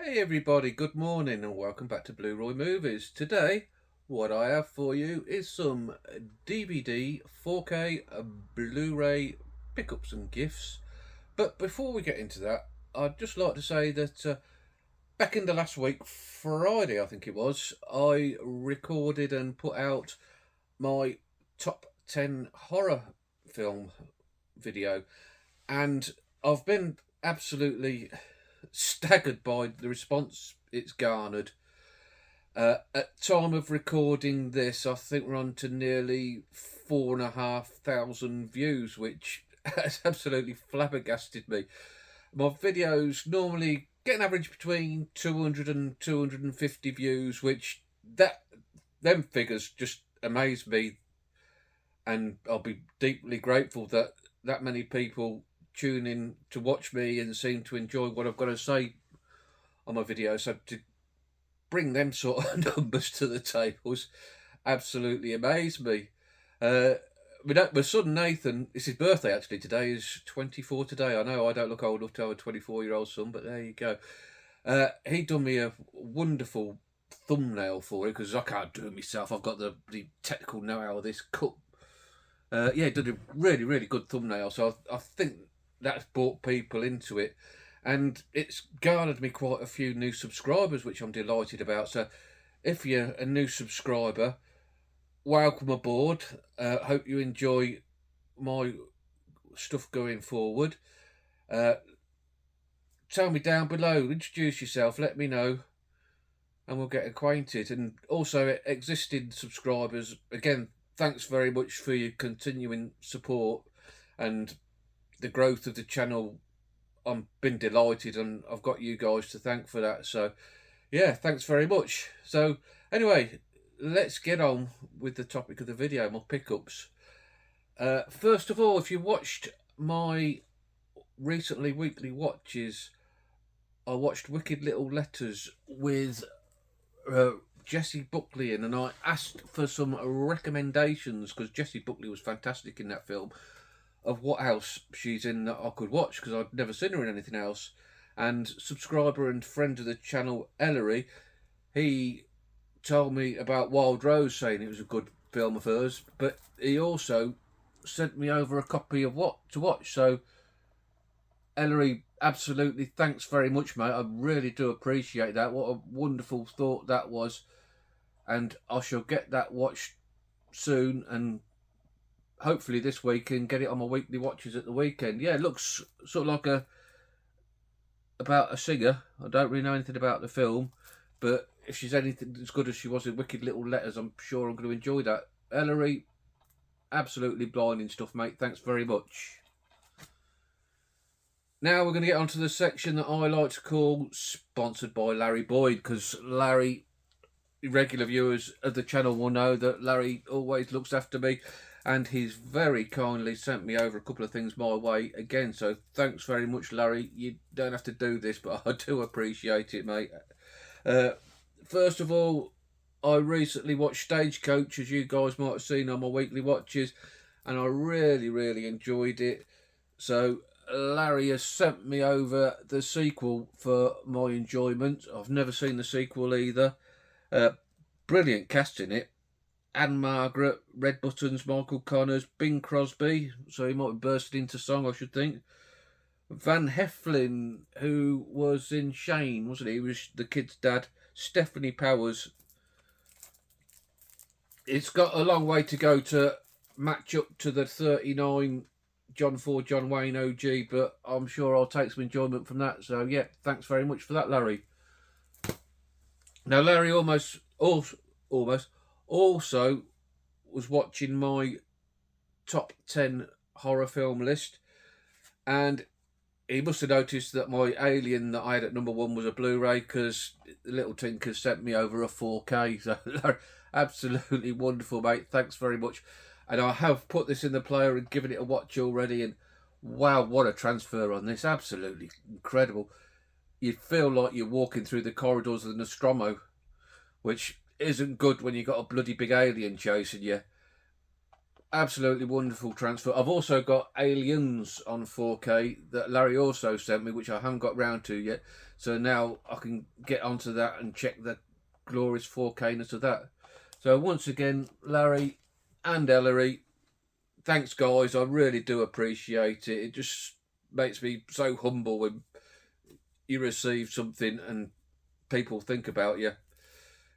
Hey everybody, good morning and welcome back to Blu-Roy Movies. Today, what I have for you is some DVD 4K Blu-ray pickups and gifts. But before we get into that, I'd just like to say that back in the last week, Friday I think it was, I recorded and put out my top 10 horror film video. And I've been absolutely staggered by the response it's garnered. At time of recording this, I think we're on to nearly 4,500 views, which has absolutely flabbergasted me. My videos normally get an average between 200 and 250 views, which them figures just amaze me, and I'll be deeply grateful that that many people tune in to watch me and seem to enjoy what I've got to say on my videos. So to bring them sort of numbers to the tables absolutely amazed me. My son Nathan, it's his birthday actually today, is 24 today. I know I don't look old enough to have a 24-year-old son, but there you go. He done me a wonderful thumbnail for it because I can't do it myself. I've got the technical know-how of this cut. He did a really, really good thumbnail. So I think that's brought people into it. And it's garnered me quite a few new subscribers, which I'm delighted about. So if you're a new subscriber, welcome aboard. Hope you enjoy my stuff going forward. Tell me down below, introduce yourself, let me know, and we'll get acquainted. And also existing subscribers, again, thanks very much for your continuing support and the growth of the channel. I've been delighted and I've got you guys to thank for that. So yeah, thanks very much. So anyway, let's get on with the topic of the video, my pickups. First of all, if you watched my recently weekly watches, I watched Wicked Little Letters with Jessie Buckley in, and I asked for some recommendations because Jessie Buckley was fantastic in that film, of what else she's in that I could watch because I'd never seen her in anything else. And subscriber and friend of the channel Ellery, he told me about Wild Rose, saying it was a good film of hers, but he also sent me over a copy of what to watch. So Ellery, absolutely thanks very much, mate. I really do appreciate that. What a wonderful thought that was. And I shall get that watched soon, and hopefully this week, and get it on my weekly watches at the weekend. Yeah, it looks sort of like about a singer. I don't really know anything about the film, but if she's anything as good as she was in Wicked Little Letters, I'm sure I'm going to enjoy that. Ellery, absolutely blinding stuff, mate. Thanks very much. Now we're going to get onto the section that I like to call Sponsored by Larry Boyd, because Larry, regular viewers of the channel will know that Larry always looks after me, and he's very kindly sent me over a couple of things my way again. So thanks very much, Larry. You don't have to do this, but I do appreciate it, mate. First of all, I recently watched Stagecoach, as you guys might have seen on my weekly watches, and I really, really enjoyed it. So Larry has sent me over the sequel for my enjoyment. I've never seen the sequel either. Brilliant cast in it. Anne Margaret, Red Buttons, Michael Connors, Bing Crosby, so he might have bursted into song, I should think. Van Heflin, who was in Shane, wasn't he? He was the kid's dad. Stephanie Powers. It's got a long way to go to match up to the 39 John Ford, John Wayne OG, but I'm sure I'll take some enjoyment from that. So yeah, thanks very much for that, Larry. Now Larry also was watching my top 10 horror film list, and he must have noticed that my Alien that I had at number 1 was a Blu-ray, because the little tinker sent me over a 4K. So absolutely wonderful, mate. Thanks very much. And I have put this in the player and given it a watch already, and wow, what a transfer on this. Absolutely incredible. You feel like you're walking through the corridors of the Nostromo, which isn't good when you've got a bloody big alien chasing you. Absolutely wonderful transfer. I've also got Aliens on 4K that Larry also sent me, which I haven't got round to yet. So now I can get onto that and check the glorious 4K-ness of that. So once again, Larry and Ellery, thanks guys. I really do appreciate it. It just makes me so humble when you receive something and people think about you.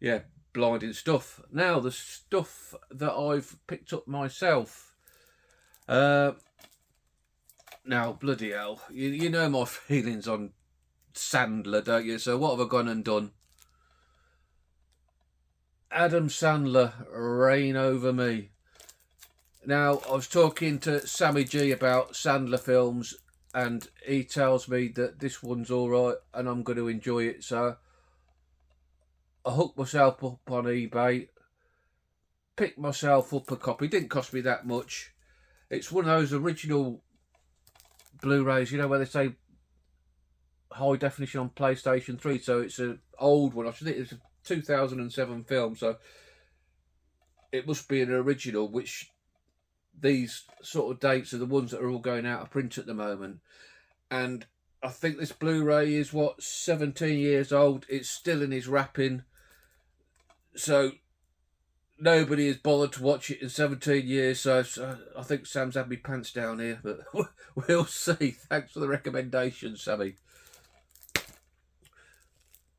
Yeah, blinding stuff. Now, the stuff that I've picked up myself. Now, bloody hell, you know my feelings on Sandler, don't you? So what have I gone and done? Adam Sandler, Reign Over Me. Now, I was talking to Sammy G about Sandler films, and he tells me that this one's alright and I'm going to enjoy it. So I hooked myself up on eBay, picked myself up a copy. It didn't cost me that much. It's one of those original Blu-rays, you know, where they say high definition on PlayStation 3. So it's an old one. I think it's a 2007 film. So it must be an original, which these sort of dates are the ones that are all going out of print at the moment. And I think this Blu-ray is, 17 years old. It's still in his wrapping. So nobody has bothered to watch it in 17 years. So I think Sam's had me pants down here. But we'll see. Thanks for the recommendation, Sammy.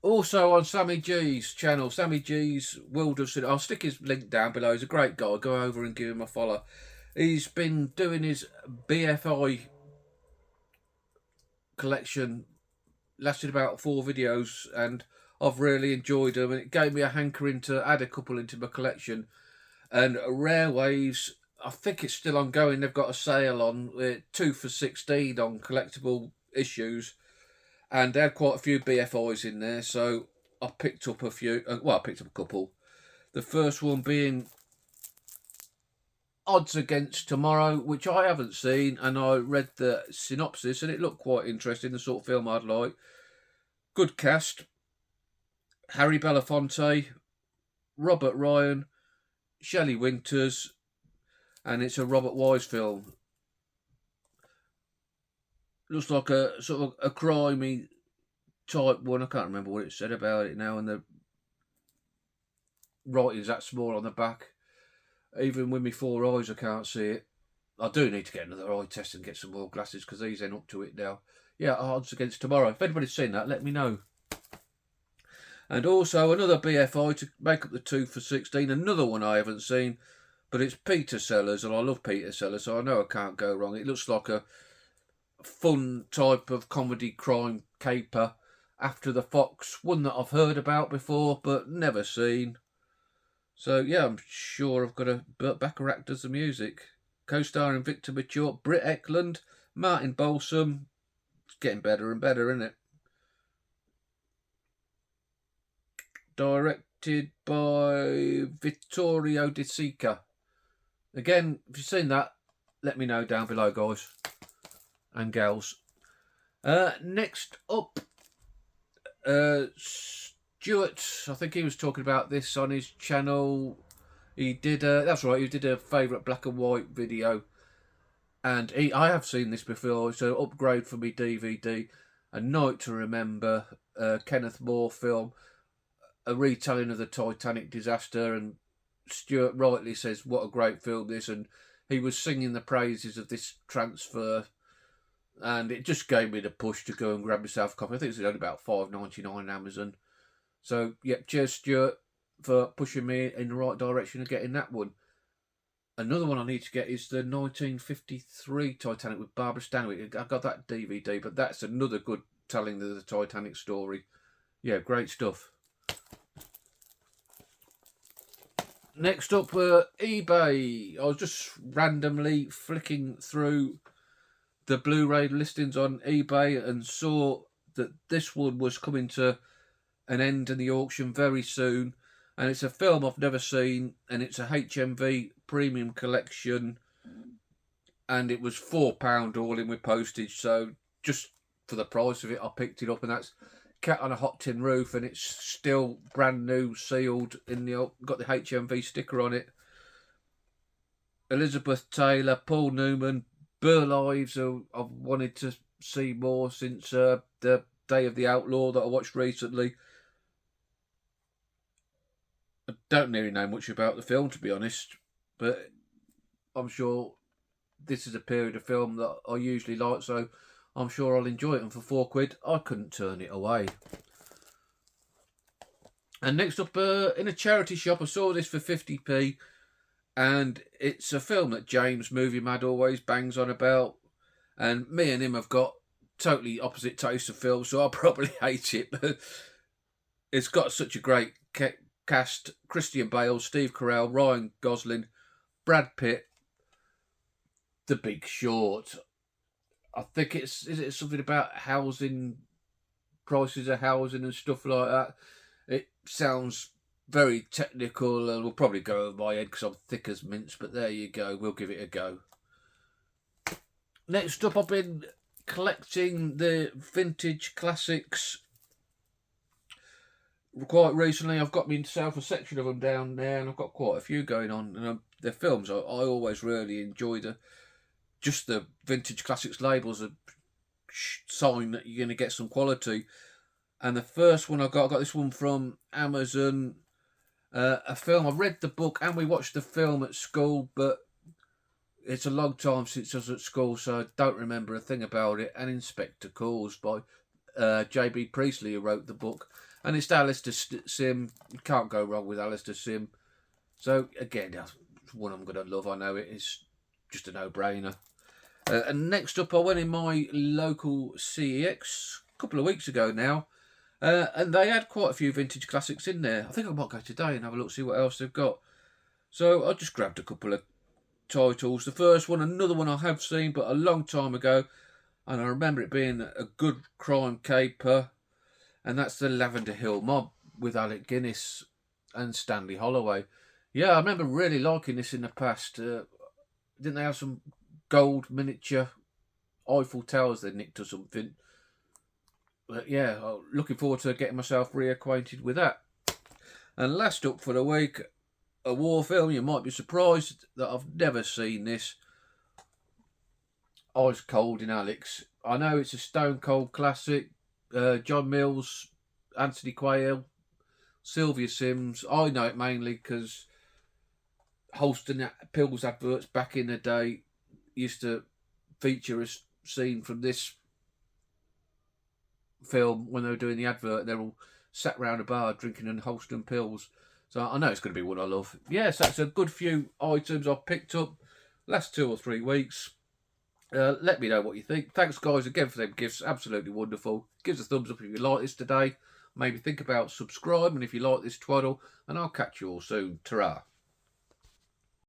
Also on Sammy G's channel, Sammy G's World of Cinema. I'll stick his link down below. He's a great guy. Go over and give him a follow. He's been doing his BFI collection, lasted about 4 videos, and I've really enjoyed them, and it gave me a hankering to add a couple into my collection. And Rare Waves, I think it's still ongoing. They've got a sale on 2 for 16 on collectible issues, and they had quite a few BFIs in there, so I picked up a few. Well, I picked up a couple. The first one being Odds Against Tomorrow, which I haven't seen, and I read the synopsis and it looked quite interesting, the sort of film I'd like. Good cast. Harry Belafonte, Robert Ryan, Shelley Winters, and it's a Robert Wise film. Looks like a sort of a crimey type one. I can't remember what it said about it now, and the writing's that small on the back. Even with my 4 eyes, I can't see it. I do need to get another eye test and get some more glasses because these ain't up to it now. Yeah, Odds Against Tomorrow. If anybody's seen that, let me know. And also another BFI to make up the 2 for 16. Another one I haven't seen, but it's Peter Sellers, and I love Peter Sellers, so I know I can't go wrong. It looks like a fun type of comedy crime caper. After the Fox, one that I've heard about before but never seen. So yeah, I'm sure I've got a Burt Bacharach does the music. Co-starring Victor Mature, Britt Ekland, Martin Balsam. It's getting better and better, isn't it? Directed by Vittorio De Sica. Again, if you've seen that, let me know down below, guys and gals. Next up, Stuart, I think he was talking about this on his channel. He did, that's right, he did a favourite black and white video. And I have seen this before. It's an upgrade for me DVD. A Night to Remember, Kenneth More film. A retelling of the Titanic disaster. And Stuart rightly says, what a great film this. And he was singing the praises of this transfer. And it just gave me the push to go and grab myself a copy. I think it's only about $5.99 on Amazon. So, yeah, cheers, Stuart, for pushing me in the right direction of getting that one. Another one I need to get is the 1953 Titanic with Barbara Stanwyck. I got that DVD, but that's another good telling of the Titanic story. Yeah, great stuff. Next up, eBay. I was just randomly flicking through the Blu-ray listings on eBay and saw that this one was coming to an end in the auction very soon. And it's a film I've never seen, and it's a HMV premium collection, and it was £4 all in with postage. So just for the price of it, I picked it up, and that's Cat on a Hot Tin Roof, and it's still brand new, sealed in the got the HMV sticker on it. Elizabeth Taylor, Paul Newman, Burl Ives, who I've wanted to see more since the Day of the Outlaw that I watched recently. I don't really know much about the film, to be honest, but I'm sure this is a period of film that I usually like, so I'm sure I'll enjoy it. And for £4, I couldn't turn it away. And next up, in a charity shop, I saw this for 50p, and it's a film that James Movie Mad always bangs on about, and me and him have got totally opposite tastes of films, so I'll probably hate it, but it's got such a great cast: Christian Bale, Steve Carell, Ryan Gosling, Brad Pitt. The Big Short. I think is it something about housing, prices of housing and stuff like that. It sounds very technical and will probably go over my head because I'm thick as mince, but there you go, we'll give it a go. Next up, I've been collecting the vintage classics quite recently. I've got myself a section of them down there, and I've got quite a few going on. And the films I always really enjoy. Just the vintage classics labels a sign that you're going to get some quality. And the first one I got this one from Amazon. A film, I read the book and we watched the film at school, but it's a long time since I was at school, so I don't remember a thing about it. And Inspector Calls by J.B. Priestley, who wrote the book. And it's Alistair Sim. You can't go wrong with Alistair Sim. So, again, that's one I'm going to love. I know it is just a no-brainer. And next up, I went in my local CEX a couple of weeks ago now, and they had quite a few vintage classics in there. I think I might go today and have a look, see what else they've got. So I just grabbed a couple of titles. The first one, another one I have seen, but a long time ago, and I remember it being a good crime caper, and that's the Lavender Hill Mob with Alec Guinness and Stanley Holloway. Yeah, I remember really liking this in the past. Didn't they have some gold miniature Eiffel Towers they nicked or something? But yeah, looking forward to getting myself reacquainted with that. And last up for the week, a war film. You might be surprised that I've never seen this. Ice Cold in Alex. I know it's a stone cold classic. John Mills, Anthony Quayle, Sylvia Sims. I know it mainly because Holston Pills adverts back in the day used to feature a scene from this film when they were doing the advert. They're all sat round a bar drinking and Holston Pills. So I know it's going to be one I love. Yes, that's a good few items I've picked up last 2 or 3 weeks. Let me know what you think. Thanks, guys, again for them gifts. Absolutely wonderful. Give us a thumbs up if you like this today. Maybe think about subscribing if you like this twaddle. And I'll catch you all soon. Ta-ra.